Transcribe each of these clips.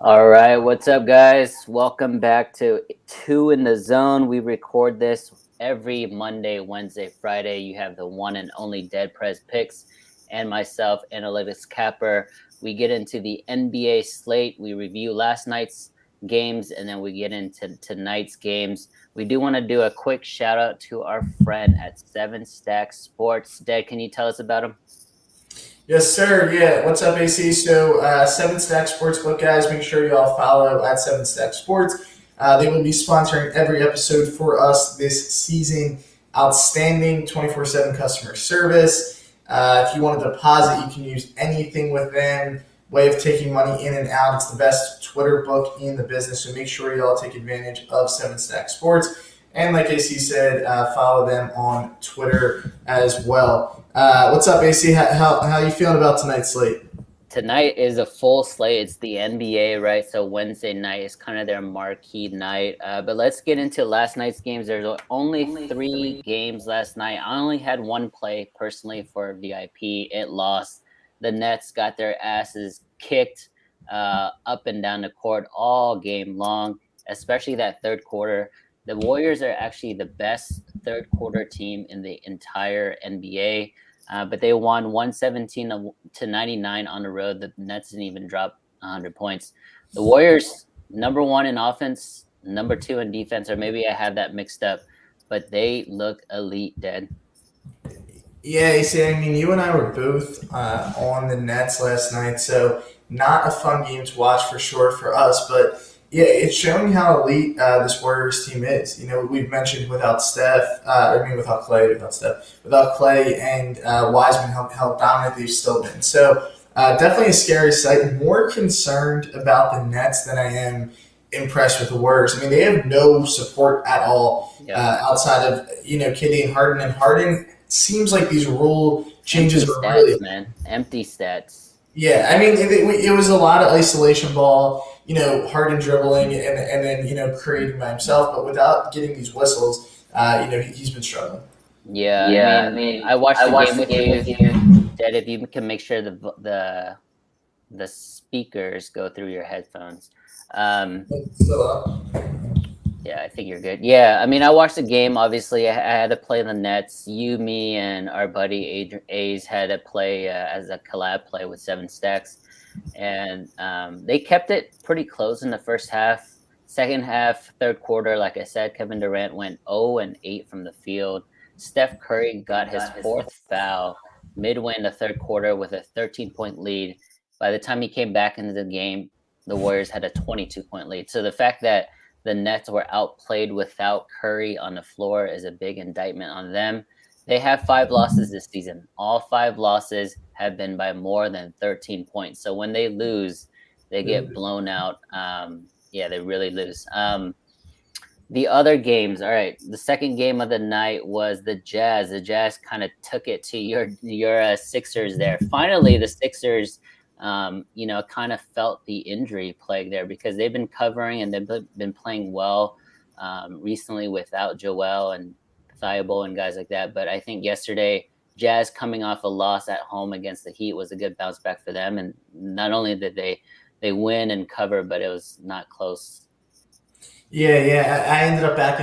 All right, what's up, guys? Welcome back to Two in the Zone. We record this every Monday, Wednesday, Friday. You have the one and only Dead Prez Picks and myself, Analytics Capper. We get into the NBA slate. We review last night's games and then we get into tonight's games. We do want to do a quick shout out to our friend at Seven Stack Sports. Dead, can you tell us about him? Yes, sir. Yeah. What's up, AC? So, Seven Stack Sportsbook, guys. Make sure you all follow at Seven Stack Sports. They will be sponsoring every episode for us this season. Outstanding 24/7 customer service. If you want to deposit, you can use anything with them. Way of taking money in and out. It's the best Twitter book in the business. So make sure you all take advantage of Seven Stack Sports. And like AC said, follow them on Twitter as well. What's up, AC? How you feeling about tonight's slate? Tonight is a full slate. It's the NBA, right? So Wednesday night is kind of their marquee night. But let's get into last night's games. There's only three games last night. I only had one play personally for VIP. It lost. The Nets got their asses kicked up and down the court all game long, especially that third quarter. The Warriors are actually the best third quarter team in the entire NBA. But they won 117 to 99 on the road. The Nets didn't even drop 100 points. The Warriors, number one in offense, number two in defense, or maybe I had that mixed up, but they look elite, Dead. Yeah, AC. I mean, you and I were both on the Nets last night, so not a fun game to watch for sure for us. But yeah, it's showing how elite this Warriors team is. You know, we've mentioned without Steph, without Clay, without Clay and Wiseman, how dominant they've still been. So definitely a scary sight. More concerned about the Nets than I am impressed with the Warriors. I mean, they have no support at all Yeah. outside of KD and Harden. And Harden seems like these rule Empty changes are stats, really. man. Empty stats. Yeah, I mean, it was a lot of isolation ball, Harden dribbling and then, creating by himself, but without getting these whistles, he's been struggling. Yeah, Yeah, I mean, I watched I the watched game the with game you, with you. Dead. If you can make sure the speakers go through your headphones. Um, So, Yeah, I think you're good. Yeah, I mean, I watched the game. Obviously, I had to play the Nets. You, me, and our buddy A's had to play as a collab play with Seven Stacks, and they kept it pretty close in the first half. Second half, third quarter, like I said, Kevin Durant went 0 and 8 from the field. Steph Curry got his fourth foul midway in the third quarter with a 13-point lead. By the time he came back into the game, the Warriors had a 22-point lead. So the fact that the Nets were outplayed without Curry on the floor is a big indictment on them. They have 5 losses this season. All 5 losses have been by more than 13 points. So when they lose, they get blown out. Yeah, they really lose. The other games, all right. The second game of the night was the Jazz. The Jazz kind of took it to your Sixers there. Finally, the Sixers kind of felt the injury plague there because they've been covering and they've been playing well recently without Joel and Thibault and guys like that. But I think yesterday, Jazz coming off a loss at home against the Heat was a good bounce back for them. And not only did they win and cover, but it was not close. yeah. I ended up back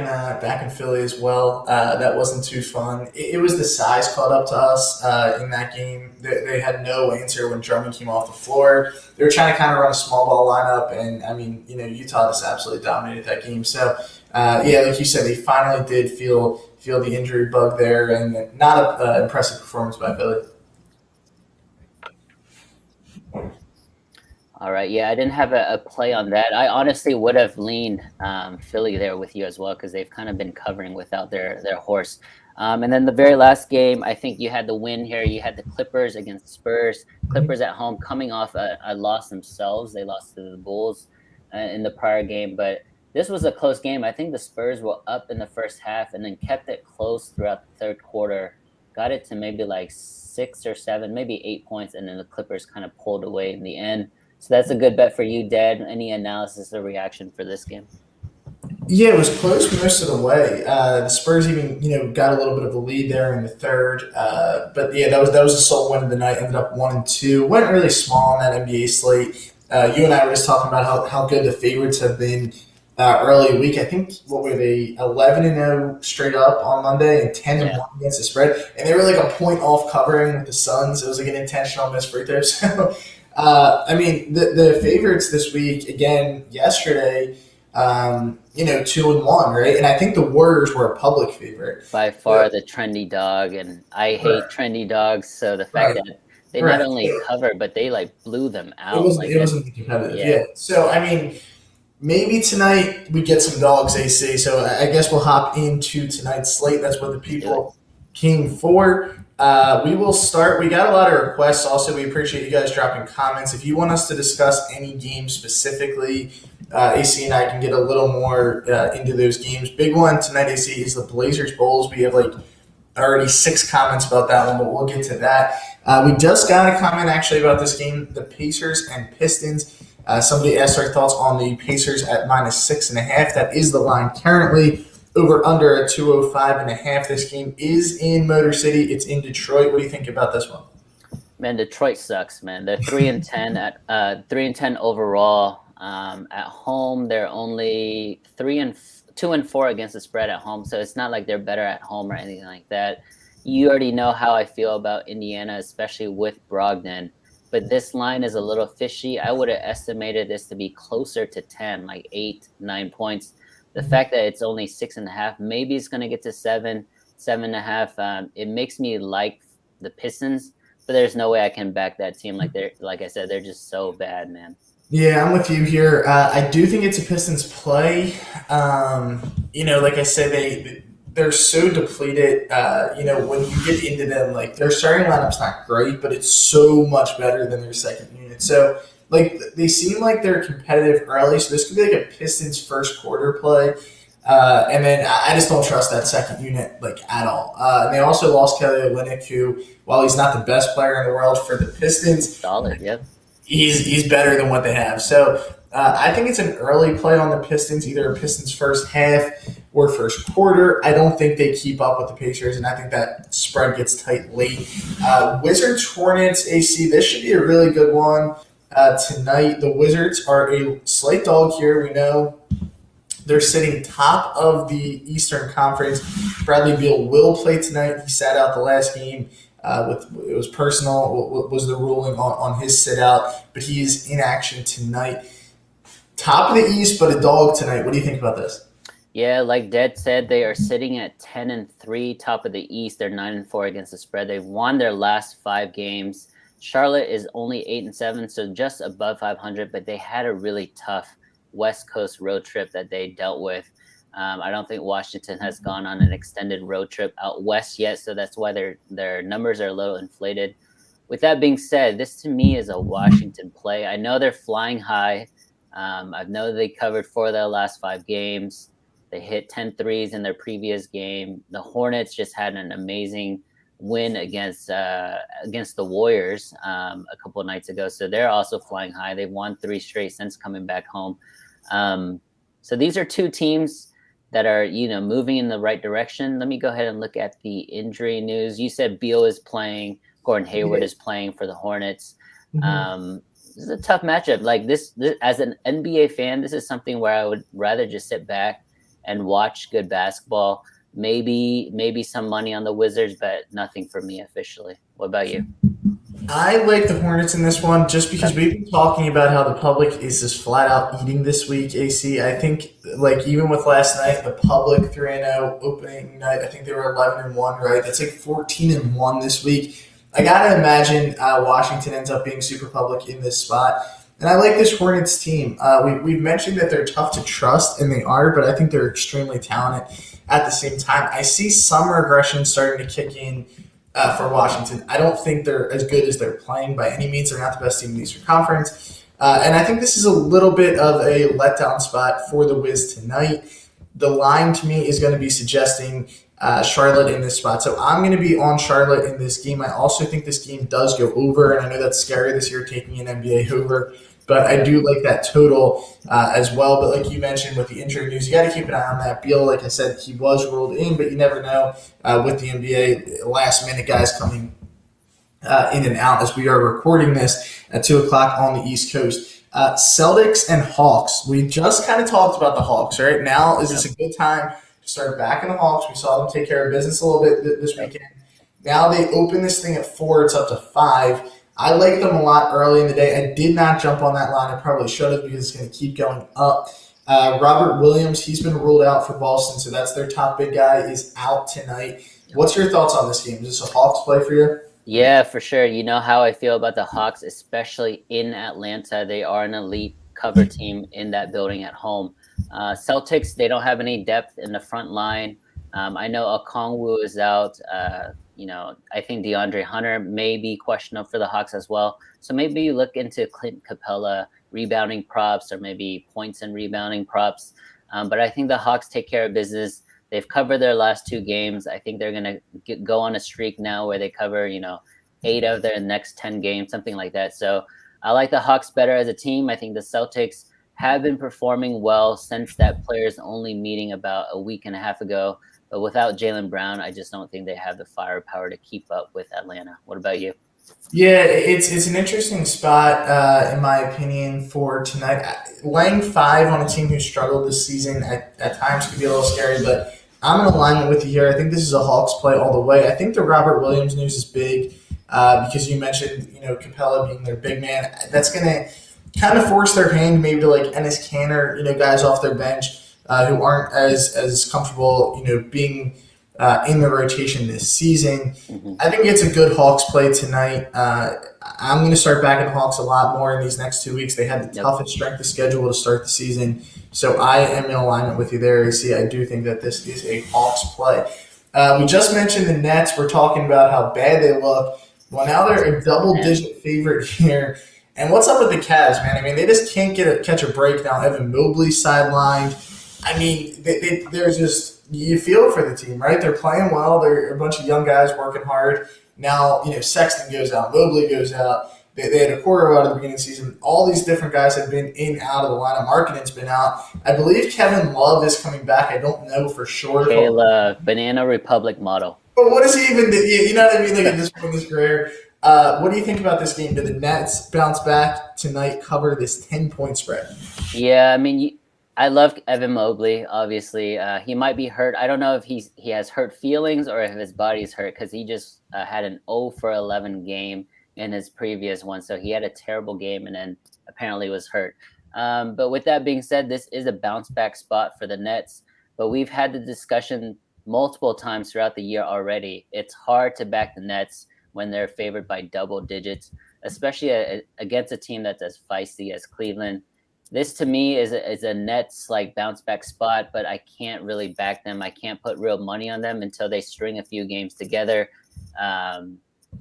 in Philly as well. That wasn't too fun. It was the size caught up to us in that game. They had no answer when Drummond came off the floor. They were trying to kind of run a small ball lineup, and I mean, Utah just absolutely dominated that game. So yeah, like you said, they finally did feel the injury bug there, and not an impressive performance by Philly. All right. Yeah, I didn't have a play on that. I honestly would have leaned Philly there with you as well because they've kind of been covering without their horse. And then the very last game, I think you had the win here. You had the Clippers against Spurs. Clippers at home coming off a loss themselves. They lost to the Bulls in the prior game, but this was a close game. I think the Spurs were up in the first half and then kept it close throughout the third quarter. Got it to maybe like 6 or 7, maybe 8 points, and then the Clippers kind of pulled away in the end. So that's a good bet for you, Dad. Any analysis or reaction for this game? Yeah, it was close most of the way. The Spurs even, got a little bit of a lead there in the third. But yeah, that was the sole win of the night. Ended up 1-2. Went really small on that NBA slate. You and I were just talking about how good the favorites have been early week. I think what were they 11-0 straight up on Monday and 10-1 against the spread, and they were like a point off covering with the Suns. It was like an intentional miss right there. So, I mean, the favorites this week again yesterday. 2-1, right? And I think the Warriors were a public favorite. By far the trendy dog, and I hate trendy dogs. So the fact that they not only covered, but they like blew them out. It wasn't competitive. Yeah. So I mean, maybe tonight we get some dogs, AC. So I guess we'll hop into tonight's slate. That's what the people came for. We will start. We got a lot of requests. Also, we appreciate you guys dropping comments. If you want us to discuss any game specifically, AC and I can get a little more into those games. Big one tonight, AC, is the Blazers Bulls. We have like already 6 comments about that one, but we'll get to that. We just got a comment actually about this game, the Pacers and Pistons. Somebody asked our thoughts on the Pacers at -6.5. That is the line currently. Over under at 205.5. This game is in Motor City. It's in Detroit. What do you think about this one? Man, Detroit sucks, man. They're 3-10 at 3-10 overall. At home, they're only 2-4 against the spread at home. So it's not like they're better at home or anything like that. You already know how I feel about Indiana, especially with Brogdon. But this line is a little fishy. I would have estimated this to be closer to 10, like 8-9 points. The fact that it's only 6.5, maybe it's going to get to 7.5. It makes me like the Pistons, but there's no way I can back that team. Like I said, they're just so bad, man. Yeah, I'm with you here. I do think it's a Pistons play. Like I said, they're so depleted. When you get into them, like their starting lineup's not great, but it's so much better than their second unit. So. Like they seem like they're competitive early, so this could be like a Pistons first quarter play, and then I just don't trust that second unit like at all. And they also lost Kelly Olynyk, who, while he's not the best player in the world for the Pistons, solid, yep, he's better than what they have. So I think it's an early play on the Pistons, either a Pistons first half or first quarter. I don't think they keep up with the Pacers, and I think that spread gets tight late. Wizards Hornets AC. This should be a really good one. Tonight, the Wizards are a slight dog here. We know they're sitting top of the Eastern Conference. Bradley Beal will play tonight. He sat out the last game. It was personal, was the ruling on his sit out, but he is in action tonight. Top of the East, but a dog tonight. What do you think about this? Yeah, like Dad said, they are sitting at 10-3, top of the East. They're 9-4 against the spread. They've won their last 5 games. Charlotte is only 8-7, so just above 500, but they had a really tough West Coast road trip that they dealt with. I don't think Washington has gone on an extended road trip out west yet, so that's why their numbers are a little inflated. With that being said, this to me is a Washington play. I know they're flying high. I know they covered 4 of their last 5 games. They hit 10 threes in their previous game. The Hornets just had an amazing win against the Warriors a couple of nights ago. So they're also flying high. They've won 3 straight since coming back home. So these are 2 teams that are, moving in the right direction. Let me go ahead and look at the injury news. You said Beal is playing. Gordon Hayward is playing for the Hornets. Mm-hmm. This is a tough matchup. Like this, as an NBA fan, this is something where I would rather just sit back and watch good basketball. Maybe some money on the Wizards, but nothing for me officially. What about you? I like the Hornets in this one just because we've been talking about how the public is just flat out eating this week, AC. I think, like, even with last night, the public 3-0 opening night, I think they were 11-1, right? That's like 14-1 this week. I got to imagine Washington ends up being super public in this spot. And I like this Hornets team. We've mentioned that they're tough to trust, and they are, but I think they're extremely talented at the same time. I see some regression starting to kick in for Washington. I don't think they're as good as they're playing by any means. They're not the best team in the Eastern Conference. And I think this is a little bit of a letdown spot for the Wiz tonight. The line to me is going to be suggesting Charlotte in this spot. So I'm going to be on Charlotte in this game. I also think this game does go over, and I know that's scary this year taking an NBA over, but I do like that total as well. But like you mentioned with the injury news, you got to keep an eye on that. Beal, like I said, he was ruled in, but you never know with the NBA, last-minute guys coming in and out as we are recording this at 2 o'clock on the East Coast. Celtics and Hawks. We just kind of talked about the Hawks, right? Now, is Yep. this a good time to start backing the Hawks? We saw them take care of business a little bit this Yep. weekend. Now they open this thing at 4. It's up to 5. I like them a lot early in the day. I did not jump on that line. I probably should have because it's going to keep going up. Robert Williams, he's been ruled out for Boston, so that's their top big guy, is out tonight. What's your thoughts on this game? Is this a Hawks play for you? Yeah, for sure. You know how I feel about the Hawks, especially in Atlanta. They are an elite cover team in that building at home. Celtics, they don't have any depth in the front line. I know Okongwu is out. I think DeAndre Hunter may be questionable for the Hawks as well. So maybe you look into Clint Capella rebounding props or maybe points and rebounding props. But I think the Hawks take care of business. They've covered their last 2 games. I think they're going to go on a streak now where they cover, 8 of their next 10 games, something like that. So I like the Hawks better as a team. I think the Celtics have been performing well since that players only meeting about a week and a half ago. But without Jaylen Brown, I just don't think they have the firepower to keep up with Atlanta. What about you? Yeah, it's an interesting spot, in my opinion, for tonight. Laying 5 on a team who struggled this season at times could be a little scary, but I'm in alignment with you here. I think this is a Hawks play all the way. I think the Robert Williams news is big because you mentioned, Capella being their big man. That's going to kind of force their hand maybe to like Ennis Canner, guys off their bench who aren't as comfortable, being in the rotation this season. Mm-hmm. I think it's a good Hawks play tonight. I'm going to start backing the Hawks a lot more in these next 2 weeks. They had the toughest strength of schedule to start the season. So I am in alignment with you there, AC. I do think that this is a Hawks play. We just mentioned the Nets. We're talking about how bad they look. Well, now they're a double-digit favorite here. And what's up with the Cavs, man? I mean, they just can't catch a break now. Evan Mobley sidelined. I mean, they're just – you feel for the team, right? They're playing well. They're a bunch of young guys working hard. Now, Sexton goes out. Mobley goes out. They had a quarter out of the beginning of the season. All these different guys have been in out of the lineup. Markkanen's been out. I believe Kevin Love is coming back. I don't know for sure. Kayla, Banana Republic model. But what does he even do? You know what I mean? Like at this point in his career. What do you think about this game? Do the Nets bounce back tonight, cover this 10-point spread? Yeah, I mean, I love Evan Mobley, obviously. He might be hurt. I don't know if he has hurt feelings or if his body's hurt because he just had an 0 for 11 game in his previous one. So he had a terrible game and then apparently was hurt. But with that being said, this is a bounce back spot for the Nets. But we've had the discussion multiple times throughout the year already. It's hard to back the Nets when they're favored by double digits, especially against a team that's as feisty as Cleveland. This to me is a Nets like bounce back spot, but I can't really back them. I can't put real money on them until they string a few games together.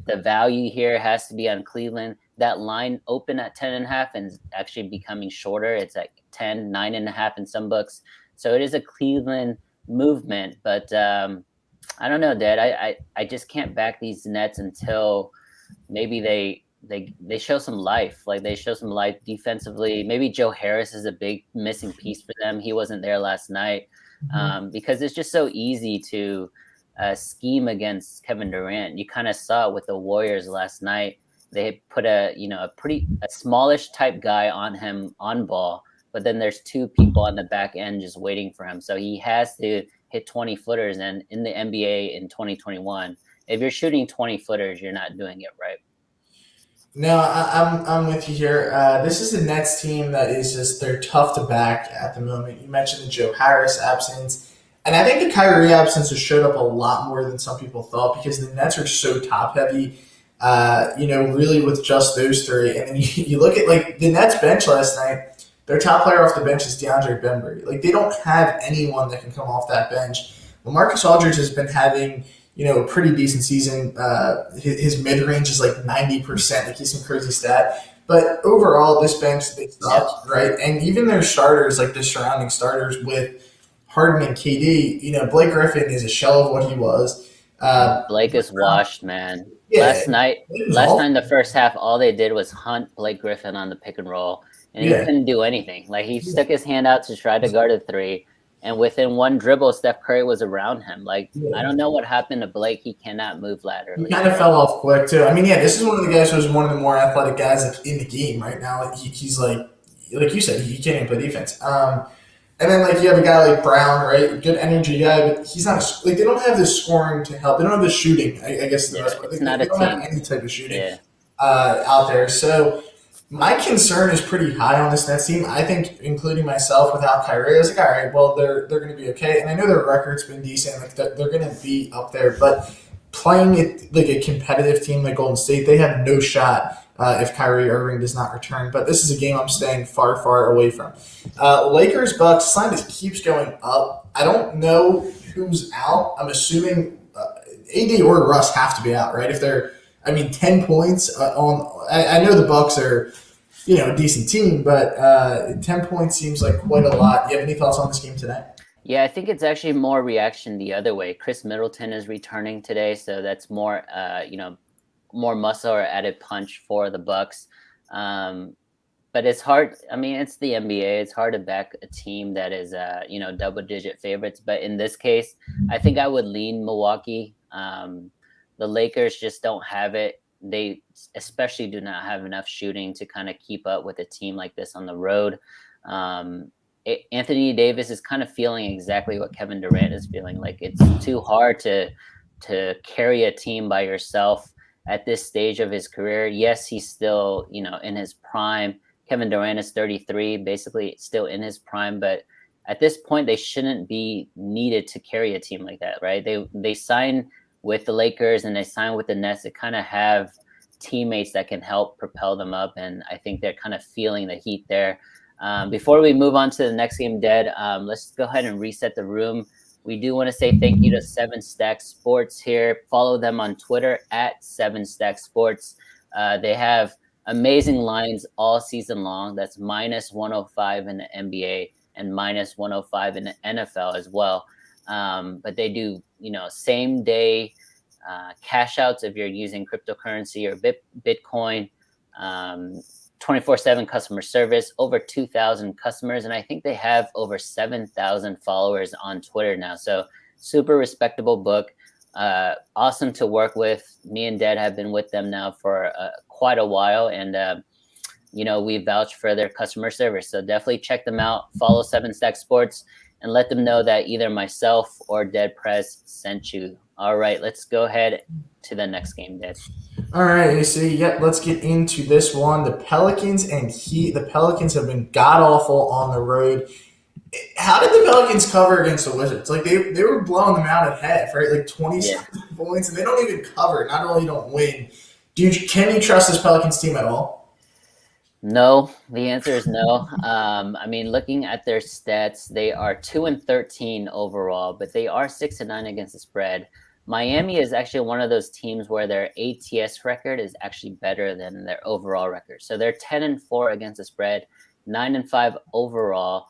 The value here has to be on Cleveland. That line opened at 10.5 and is actually becoming shorter. It's like 10, 9.5 in some books. So it is a Cleveland movement, but I don't know, Dad. I just can't back these Nets until maybe they show some life. Like they show some life defensively. Maybe Joe Harris is a big missing piece for them. He wasn't there last night because it's just so easy to scheme against Kevin Durant. You kind of saw it with the Warriors last night. They put a smallish type guy on him on ball, but then there's 2 people on the back end just waiting for him. So he has to hit 20 footers. And in the NBA in 2021, if you're shooting 20 footers, you're not doing it right. No, I'm with you here. This is a Nets team that is just they're tough to back at the moment. You mentioned the Joe Harris absence, and I think the Kyrie absence has showed up a lot more than some people thought because the Nets are so top heavy. Really with just those 3, and then you look at like the Nets bench last night. Their top player off the bench is DeAndre Bembry. Like they don't have anyone that can come off that bench. Well, Marcus Aldridge has been having a pretty decent season. His mid-range is like 90%. Like he's some crazy stat. But overall, this bench, they suck, right? And even their starters, like the surrounding starters with Harden and KD, Blake Griffin is a shell of what he was. Blake is washed, man. Yeah, last night in the first half, all they did was hunt Blake Griffin on the pick and roll, and he couldn't do anything. Like he stuck his hand out to try to guard a 3. And within one dribble, Steph Curry was around him. Like, I don't know what happened to Blake. He cannot move laterally. He kind of fell off quick, too. I mean, this is one of the guys who's one of the more athletic guys like, in the game right now. He's like like you said, he can't even play defense. And then like you have a guy like Brown, right? Good energy guy, but he's not like they don't have the scoring to help. They don't have the shooting. I guess the Yeah, best part. it's They not a don't have team. any type of shooting Yeah. out there. So my concern is pretty high on this Nets team. I think, including myself, without Kyrie, I was like, all right, well they're going to be okay. And I know their record's been decent. Like they're going to be up there, but playing it like a competitive team like Golden State, they have no shot if Kyrie Irving does not return. But this is a game I'm staying far, far away from. Lakers Bucks line just keeps going up. I don't know who's out. I'm assuming AD or Russ have to be out, right? If they're, I mean, 10 points on. I know the Bucks are, a decent team, but 10 points seems like quite a lot. Do you have any thoughts on this game today? Yeah, I think it's actually more reaction the other way. Chris Middleton is returning today, so that's more, more muscle or added punch for the Bucks. Um, but it's hard. I mean, it's the NBA. It's hard to back a team that is, double-digit favorites. But in this case, I think I would lean Milwaukee. The Lakers just don't have it. They especially do not have enough shooting to kind of keep up with a team like this on the road. Um, Anthony Davis is kind of feeling exactly what Kevin Durant is feeling. Like it's too hard to carry a team by yourself at this stage of his career. Yes, he's still, in his prime. Kevin Durant is 33, basically still in his prime, but at this point they shouldn't be needed to carry a team like that, right? They sign with the Lakers and they sign with the Nets to kind of have teammates that can help propel them up, and I think they're kind of feeling the heat there. Before we move on to the next game, Dead, let's go ahead and reset the room. We do want to say thank you to Seven Stack Sports here. Follow them on Twitter at Seven Stack Sports. They have amazing lines all season long. That's minus 105 in the NBA and minus 105 in the NFL as well. But they do, same day cash outs if you're using cryptocurrency or Bitcoin. 24/7 customer service, over 2,000 customers, and I think they have over 7,000 followers on Twitter now. So super respectable book. Awesome to work with. Me and Dad have been with them now for quite a while, and we vouch for their customer service. So definitely check them out. Follow Seven Stack Sports and let them know that either myself or Dead Press sent you. All right, let's go ahead to the next game, Dead. All right, AC. Yep, let's get into this one. The Pelicans and Heat. The Pelicans have been god awful on the road. How did the Pelicans cover against the Wizards? Like they were blowing them out at half, right? Like 27 points, and they don't even cover. Not only don't win. Can you trust this Pelicans team at all? No, the answer is no. Looking at their stats, they are 2-13 overall, but they are 6-9 against the spread. Miami is actually one of those teams where their ATS record is actually better than their overall record. So they're 10-4 against the spread, 9-5 overall.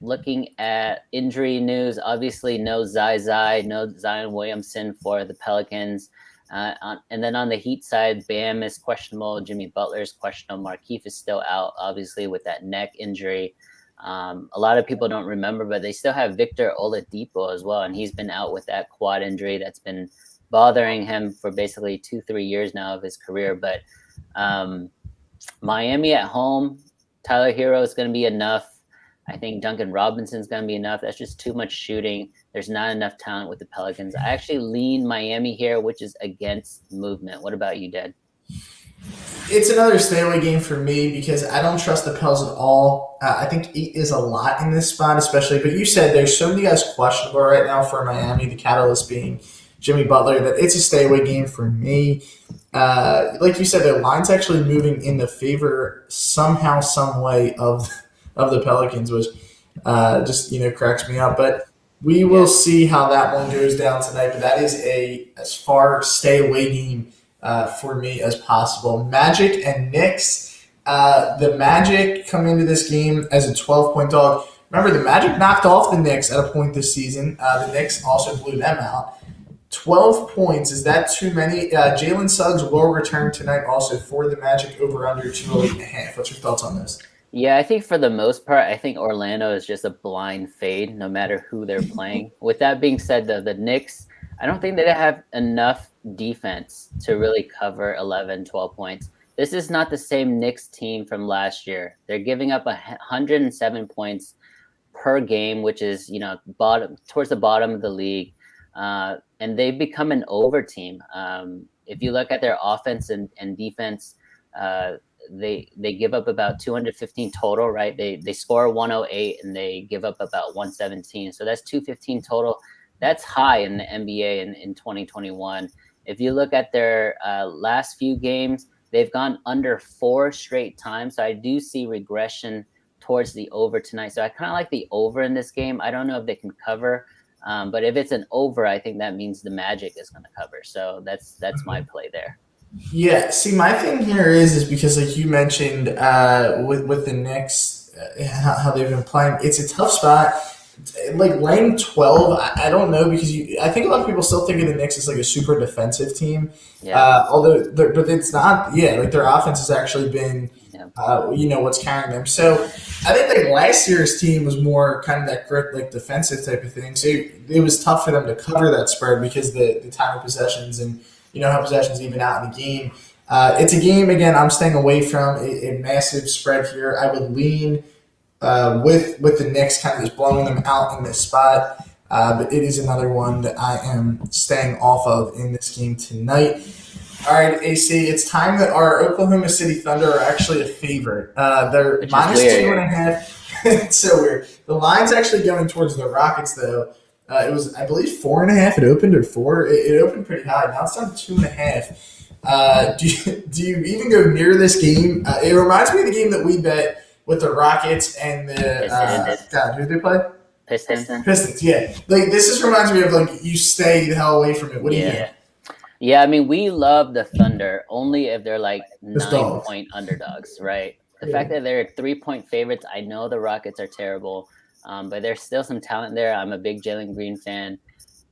Looking at injury news, obviously no no Zion Williamson for the Pelicans. And then on the Heat side, Bam is questionable. Jimmy Butler is questionable. Markieff is still out, obviously, with that neck injury. A lot of people don't remember, but they still have Victor Oladipo as well, and he's been out with that quad injury that's been bothering him for basically 2-3 years now of his career. But Miami at home, Tyler Hero is going to be enough. I think Duncan Robinson's going to be enough. That's just too much shooting. There's not enough talent with the Pelicans. I actually lean Miami here, which is against movement. What about you, Dad? It's another stay away game for me because I don't trust the Pels at all. I think 8 is a lot in this spot, especially. But you said there's so many guys questionable right now for Miami, the catalyst being Jimmy Butler, that it's a stay away game for me. Like you said, the line's actually moving in the favor somehow, some way of the Pelicans, which just cracks me up. But we will see how that one goes down tonight. But that is a as far stay away game for me as possible. Magic and Knicks. The Magic come into this game as a 12-point dog. Remember, the Magic knocked off the Knicks at a point this season. The Knicks also blew them out. 12 points. Is that too many? Jalen Suggs will return tonight also for the Magic, over under 208.5. What's your thoughts on this? Yeah, I think for the most part, I think Orlando is just a blind fade no matter who they're playing. With that being said, though, the Knicks, I don't think they have enough defense to really cover 11, 12 points. This is not the same Knicks team from last year. They're giving up 107 points per game, which is bottom towards the bottom of the league, and they've become an over team. If you look at their offense and defense, they give up about 215 total, right? They score 108 and they give up about 117. So that's 215 total. That's high in the NBA in 2021. If you look at their last few games, they've gone under 4 straight times. So I do see regression towards the over tonight. So I kind of like the over in this game. I don't know if they can cover, but if it's an over, I think that means the Magic is going to cover. So that's my play there. Yeah, see, my thing here is because like you mentioned with the Knicks, how they've been playing, it's a tough spot. Like laying 12, I don't know because I think a lot of people still think of the Knicks as like a super defensive team. Yeah. But it's not. Yeah, like their offense has actually been, what's carrying them. So I think like last year's team was more kind of that grit, like defensive type of thing. So it was tough for them to cover that spread because the time of possessions and how possessions even out in the game. It's a game again. I'm staying away from a massive spread here. I would lean with the Knicks kind of just blowing them out in this spot. But it is another one that I am staying off of in this game tonight. All right, AC, it's time that our Oklahoma City Thunder are actually a favorite. They're minus 2.5. It's so weird. The line's actually going towards the Rockets, though. It was, I believe, 4.5. It opened or 4. It opened pretty high. Now it's down to 2.5. Do you even go near this game? It reminds me of the game that we bet with the Rockets and the who did they play? Pistons. Yeah, like this just reminds me of like you stay the hell away from it. What do you think? Yeah, I mean we love the Thunder only if they're like 9-point underdogs, right? The fact that they're 3-point favorites, I know the Rockets are terrible, but there's still some talent there. I'm a big Jalen Green fan.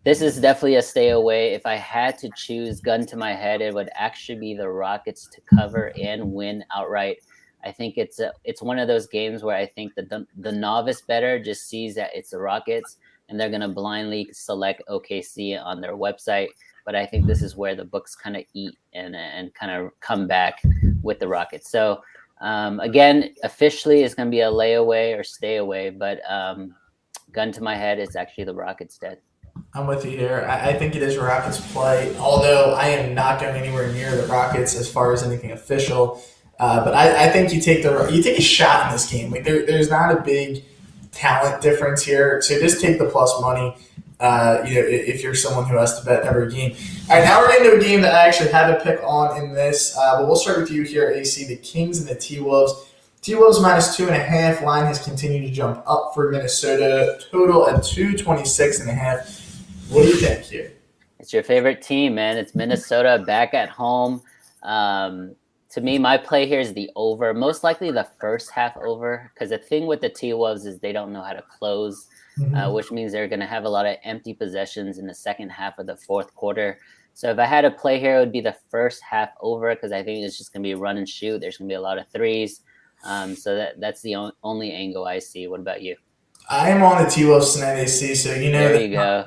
This is definitely a stay away. If I had to choose, gun to my head, it would actually be the Rockets to cover and win outright. I think it's one of those games where I think the novice bettor just sees that it's the Rockets and they're going to blindly select OKC on their website. But I think this is where the books kind of eat and kind of come back with the Rockets. So again, officially it's going to be a layaway or stay away. But gun to my head, it's actually the Rockets dead. I'm with you here. I think it is Rockets play, although I am not going anywhere near the Rockets as far as anything official. But I think you take a shot in this game. Like there's not a big talent difference here, so just take the plus money. If you're someone who has to bet every game. All right, now we're getting to a game that I actually have a pick on in this. But we'll start with you here, AC. The Kings and the T-Wolves. T-Wolves minus 2.5. Line has continued to jump up for Minnesota. Total at 226.5. What do you think here? It's your favorite team, man. It's Minnesota back at home. To me, my play here is the over. Most likely the first half over, because the thing with the T-Wolves is they don't know how to close, which means they're going to have a lot of empty possessions in the second half of the fourth quarter. So if I had to play here, it would be the first half over because I think it's just going to be run and shoot. There's going to be a lot of threes. So that's the only angle I see. What about you? I am on the T-Wolves tonight, AC, so There you go.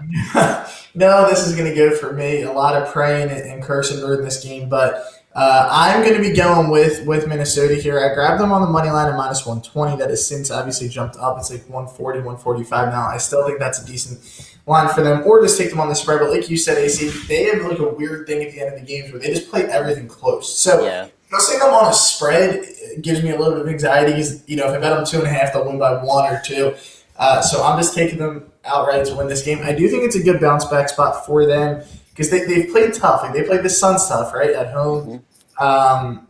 No, this is going to go for me. A lot of praying and cursing during this game, but I'm going to be going with Minnesota here. I grabbed them on the money line at minus 120. That has since obviously jumped up. It's like 140, 145 now. I still think that's a decent line for them, or just take them on the spread. But like you said, AC, they have like a weird thing at the end of the games where they just play everything close. So Just them on a spread gives me a little bit of anxiety because, if I bet them 2.5, they'll win by 1 or 2. So I'm just taking them outright to win this game. I do think it's a good bounce back spot for them because they've played tough. Like, they played the Suns tough, right, at home. But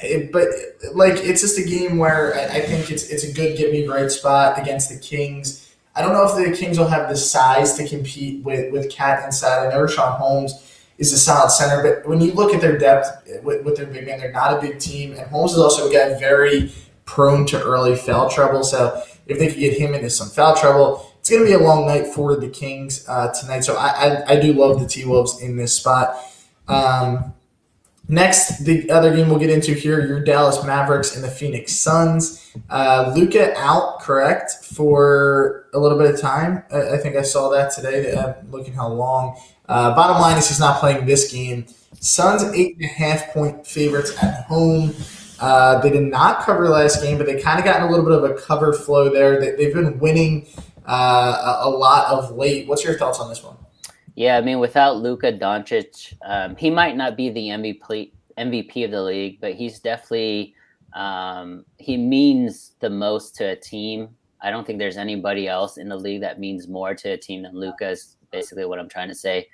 it's just a game where I think it's a good get me right spot against the Kings. I don't know if the Kings will have the size to compete with Cat inside. I know Rashawn Holmes is a solid center, but when you look at their depth with their big man, they're not a big team. And Holmes is also a guy very prone to early foul trouble. So if they could get him into some foul trouble, it's going to be a long night for the Kings tonight. So I do love the T-Wolves in this spot. Next, the other game we'll get into here, your Dallas Mavericks and the Phoenix Suns. Luka out, correct, for a little bit of time. I think I saw that today. I'm looking how long. Bottom line is he's not playing this game. Suns 8.5-point favorites at home. They did not cover last game, but they kind of got in a little bit of a cover flow there. They've been winning a lot of late. What's your thoughts on this one? Yeah, I mean, without Luka Doncic, he might not be the MVP of the league, but he's definitely he means the most to a team. I don't think there's anybody else in the league that means more to a team than Luka. Is basically what I'm trying to say.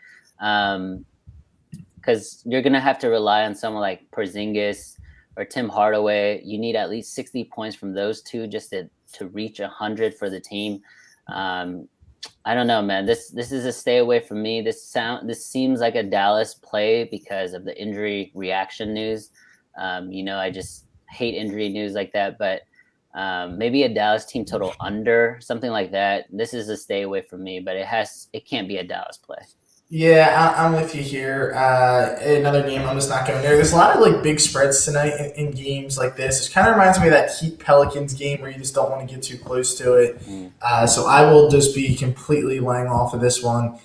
Because you're gonna have to rely on someone like Porzingis or Tim Hardaway. You need at least 60 points from those two just to reach 100 for the team. I don't know, man. This is a stay away from me. This seems like a Dallas play because of the injury reaction news. I just hate injury news like that, but maybe a Dallas team total under, something like that. This is a stay away from me, but it can't be a Dallas play. Yeah, I'm with you here. Another game, I'm just not going there. There's a lot of like big spreads tonight in games like this. It kind of reminds me of that Heat Pelicans game where you just don't want to get too close to it. So I will just be completely laying off of this one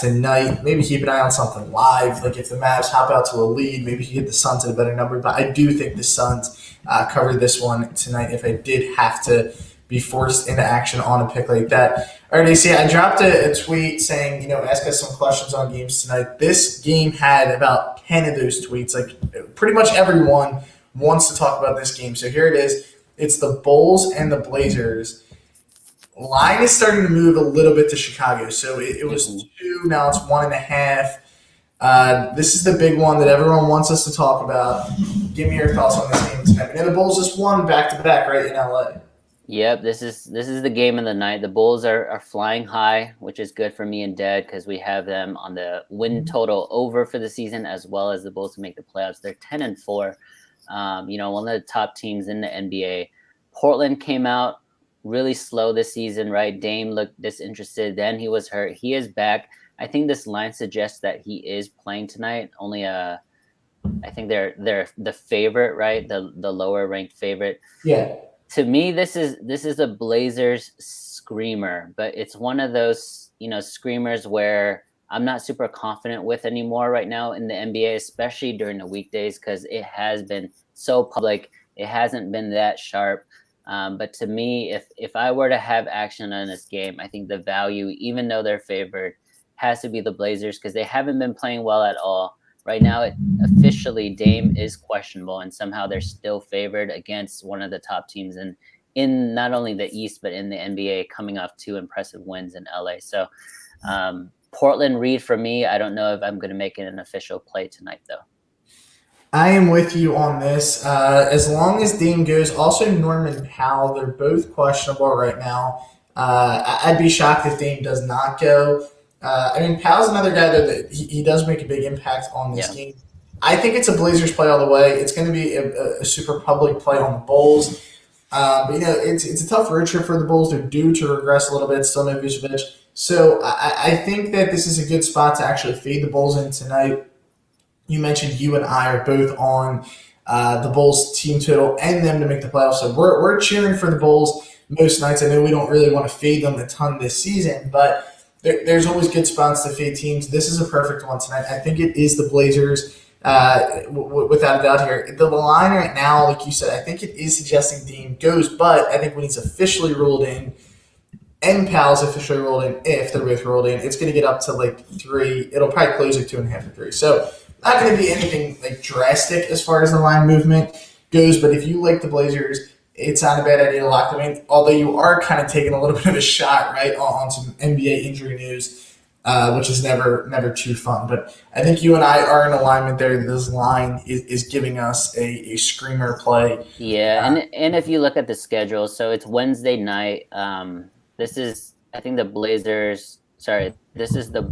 tonight. Maybe keep an eye on something live. Like if the Mavs hop out to a lead, maybe you get the Suns at a better number. But I do think the Suns cover this one tonight if I did have to be forced into action on a pick like that. All right, AC, I dropped a tweet saying, ask us some questions on games tonight. This game had about 10 of those tweets. Like pretty much everyone wants to talk about this game. So here it is. It's the Bulls and the Blazers. Line is starting to move a little bit to Chicago. So it was 2, now it's 1.5. This is the big one that everyone wants us to talk about. Give me your thoughts on this game tonight. And the Bulls just won back-to-back right in LA. Yep, this is the game of the night. The Bulls are flying high, which is good for me and Dad because we have them on the win total over for the season, as well as the Bulls to make the playoffs. They're 10-4. One of the top teams in the NBA. Portland came out really slow this season, right? Dame looked disinterested. Then he was hurt. He is back. I think this line suggests that he is playing tonight. I think they're the favorite, right? The lower ranked favorite. Yeah. To me, this is a Blazers screamer, but it's one of those, screamers where I'm not super confident with anymore right now in the NBA, especially during the weekdays, because it has been so public. It hasn't been that sharp. But to me, if I were to have action on this game, I think the value, even though they're favored, has to be the Blazers because they haven't been playing well at all. Right now, officially, Dame is questionable, and somehow they're still favored against one of the top teams in not only the East, but in the NBA, coming off 2 impressive wins in LA. So Portland read for me. I don't know if I'm going to make it an official play tonight, though. I am with you on this. As long as Dame goes, also Norman Powell, they're both questionable right now. I'd be shocked if Dame does not go. Powell's another guy that he does make a big impact on this game. I think it's a Blazers play all the way. It's going to be a super public play on the Bulls. But it's a tough road trip for the Bulls. They're due to regress a little bit. Still no Vucevic. So I think that this is a good spot to actually fade the Bulls in tonight. You mentioned you and I are both on the Bulls team total and them to make the playoffs. So we're cheering for the Bulls most nights. I know we don't really want to fade them a ton this season, but there's always good spots to fade teams. This is a perfect one tonight. I think it is the Blazers, without a doubt here. The line right now, like you said, I think it is suggesting Dame goes, but I think when he's officially ruled in and Powell's officially ruled in, if they're both ruled in, it's going to get up to like 3. It'll probably close at 2.5 or 3. So not going to be anything like drastic as far as the line movement goes, but if you like the Blazers, it's not a bad idea to lock them in, although you are kind of taking a little bit of a shot, right, on some NBA injury news, which is never too fun. But I think you and I are in alignment there. This line is giving us a screamer play. Yeah, and if you look at the schedule, so it's Wednesday night. This is the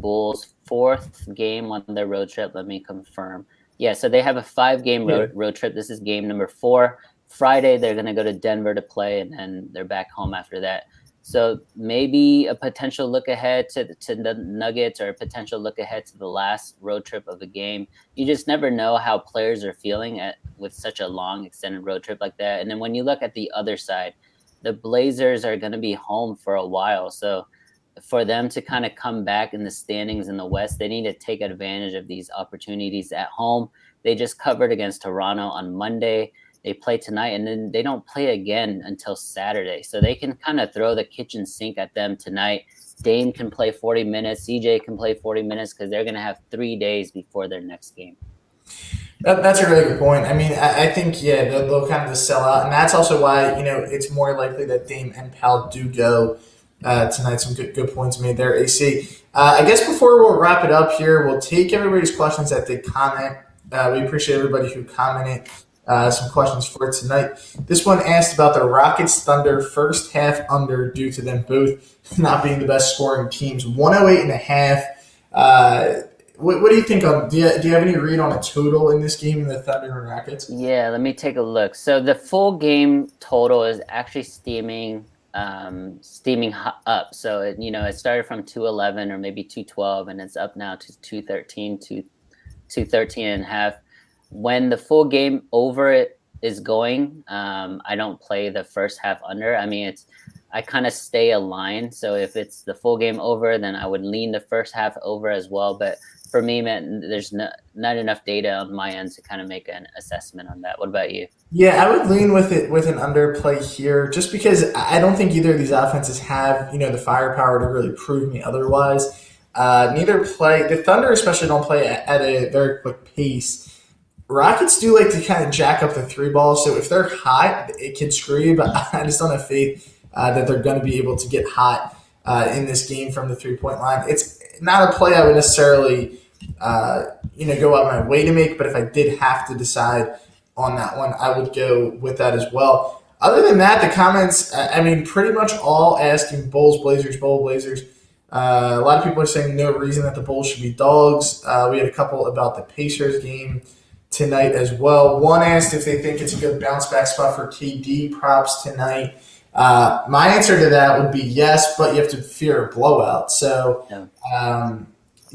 Bulls' 4th game on their road trip. Let me confirm. Yeah, so they have a 5-game road trip. This is game number 4. Friday, they're going to go to Denver to play, and then they're back home after that. So maybe a potential look ahead to the Nuggets or a potential look ahead to the last road trip of the game. You just never know how players are feeling with such a long, extended road trip like that. And then when you look at the other side, the Blazers are going to be home for a while. So for them to kind of come back in the standings in the West, they need to take advantage of these opportunities at home. They just covered against Toronto on Monday. They play tonight, and then they don't play again until Saturday. So they can kind of throw the kitchen sink at them tonight. Dame can play 40 minutes. CJ can play 40 minutes because they're going to have 3 days before their next game. That's a really good point. I mean, I think, yeah, they'll kind of just sell out. And that's also why, it's more likely that Dame and Powell do go tonight. Some good points made there, AC. I guess before we'll wrap it up here, we'll take everybody's questions that they comment. We appreciate everybody who commented. Some questions for tonight. This one asked about the Rockets Thunder first half under due to them both not being the best scoring teams. 108.5. What do you think on? Do you have any read on a total in this game in the Thunder and Rockets? Yeah, let me take a look. So the full game total is actually steaming up. So it started from 211 or maybe 212, and it's up now to 213, 213 and a half. When the full game over is going, I don't play the first half under. I mean, I kind of stay aligned. So if it's the full game over, then I would lean the first half over as well. But for me, man, there's not enough data on my end to kind of make an assessment on that. What about you? Yeah, I would lean with an underplay here, just because I don't think either of these offenses have the firepower to really prove me otherwise. Neither play. The Thunder especially don't play at a very quick pace. Rockets do like to kind of jack up the three ball, so if they're hot, it can screw you, but I just don't have faith that they're going to be able to get hot in this game from the three-point line. It's not a play I would necessarily go out of my way to make, but if I did have to decide on that one, I would go with that as well. Other than that, the comments, I mean, pretty much all asking Bulls, Blazers, Bull, Blazers. A lot of people are saying no reason that the Bulls should be dogs. We had a couple about the Pacers game tonight as well. One asked if they think it's a good bounce back spot for KD props tonight. My answer to that would be yes, but you have to fear a blowout. So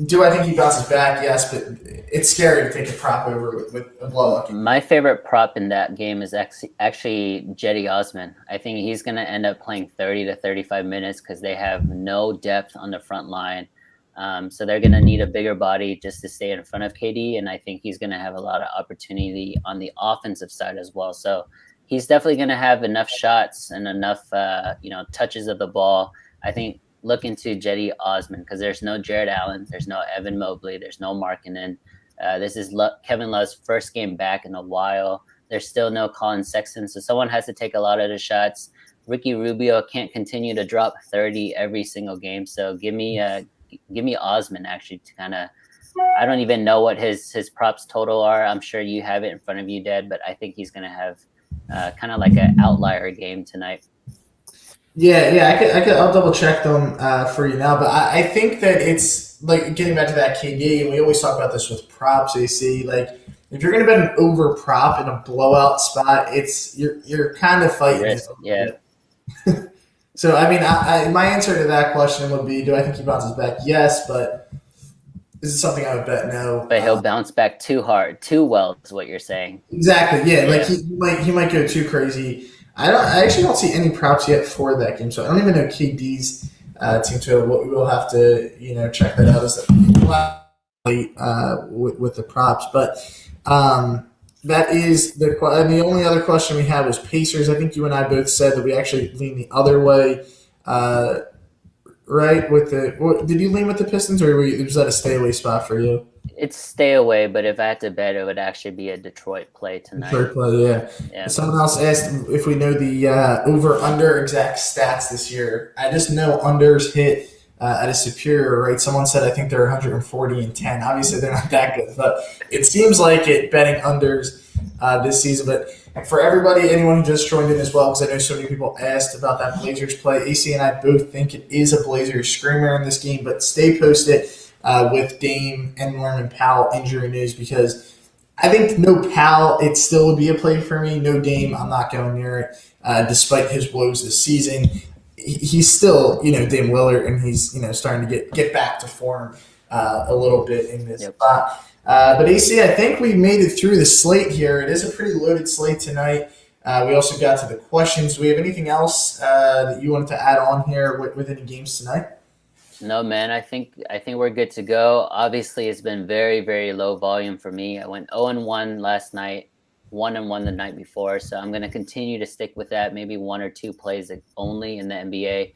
do I think he bounces back? Yes, but it's scary to take a prop over with a blowout. My favorite prop in that game is actually Cedi Osman. I think he's going to end up playing 30 to 35 minutes because they have no depth on the front line. So they're going to need a bigger body just to stay in front of KD, and I think he's going to have a lot of opportunity on the offensive side as well. So he's definitely going to have enough shots and enough touches of the ball. I think look into Cedi Osman because there's no Jared Allen, there's no Evan Mobley, there's no Markkanen. This is Kevin Love's first game back in a while. There's still no Colin Sexton, so someone has to take a lot of the shots. Ricky Rubio can't continue to drop 30 every single game, so give me Osman actually to kind of. I don't even know what his props total are. I'm sure you have it in front of you, Dad, but I think he's going to have kind of like an outlier game tonight. Yeah, I'll double check them for you now, but I think that it's like getting back to that KD, and we always talk about this with props, AC. Like if you're going to bet an over prop in a blowout spot, you're kind of fighting risk, yeah. So I mean, my answer to that question would be: do I think he bounces back? Yes, but this is something I would bet no. But he'll bounce back too well, is what you're saying. Exactly. Yeah. Like he might go too crazy. I actually don't see any props yet for that game, so I don't even know KD's team total. We'll have to check that out as with the props. But that is and the only other question we had was Pacers. I think you and I both said that we actually lean the other way, right? Did you lean with the Pistons, or was that a stay away spot for you? It's stay away, but if I had to bet, it would actually be a Detroit play tonight. Detroit play, yeah. Someone else asked if we know the over-under exact stats this year. I just know unders hit at a superior rate. Someone said I think they're 140 and 10. Obviously, they're not that good, but it seems like it betting unders this season. But for everybody, anyone who just joined in as well, because I know so many people asked about that Blazers play, AC and I both think it is a Blazers screamer in this game, but stay posted with Dame and Norman Powell injury news, because I think no Powell, it still would be a play for me. No Dame, I'm not going near it, despite his woes this season. He's still, Dame Lillard, and he's, starting to get back to form a little bit in this spot. But AC, I think we made it through the slate here. It is a pretty loaded slate tonight. We also got to the questions. Do we have anything else that you wanted to add on here with any games tonight? No, man, I think we're good to go. Obviously, it's been very, very low volume for me. I went 0-1 last night, 1-1 the night before, so I'm going to continue to stick with that. Maybe one or two plays only in the NBA.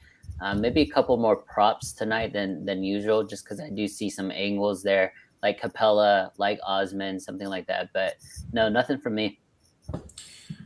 Maybe a couple more props tonight than usual, just because I do see some angles there, like Capella, like Osman, something like that. But no, nothing from me.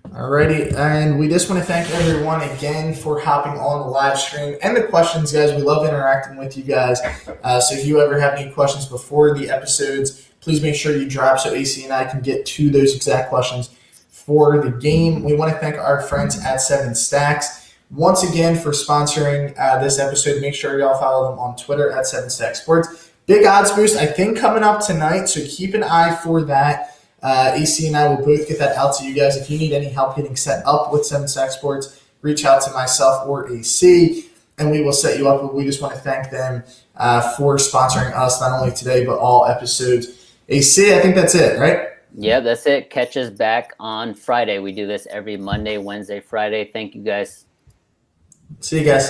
Alrighty, and we just want to thank everyone again for hopping on the live stream and the questions, guys. We love interacting with you guys. So if you ever have any questions before the episodes, please make sure you drop so AC and I can get to those exact questions for the game. We want to thank our friends at Seven Stacks once again for sponsoring this episode. Make sure y'all follow them on Twitter at Seven Stacks Sports. Big odds boost, I think, coming up tonight, so keep an eye for that. AC and I will both get that out to you guys. If you need any help getting set up with Seven Stack Sports, reach out to myself or AC, and we will set you up. But we just want to thank them for sponsoring us, not only today, but all episodes. AC, I think that's it, right? Yeah, that's it. Catch us back on Friday. We do this every Monday, Wednesday, Friday. Thank you, guys. See you guys.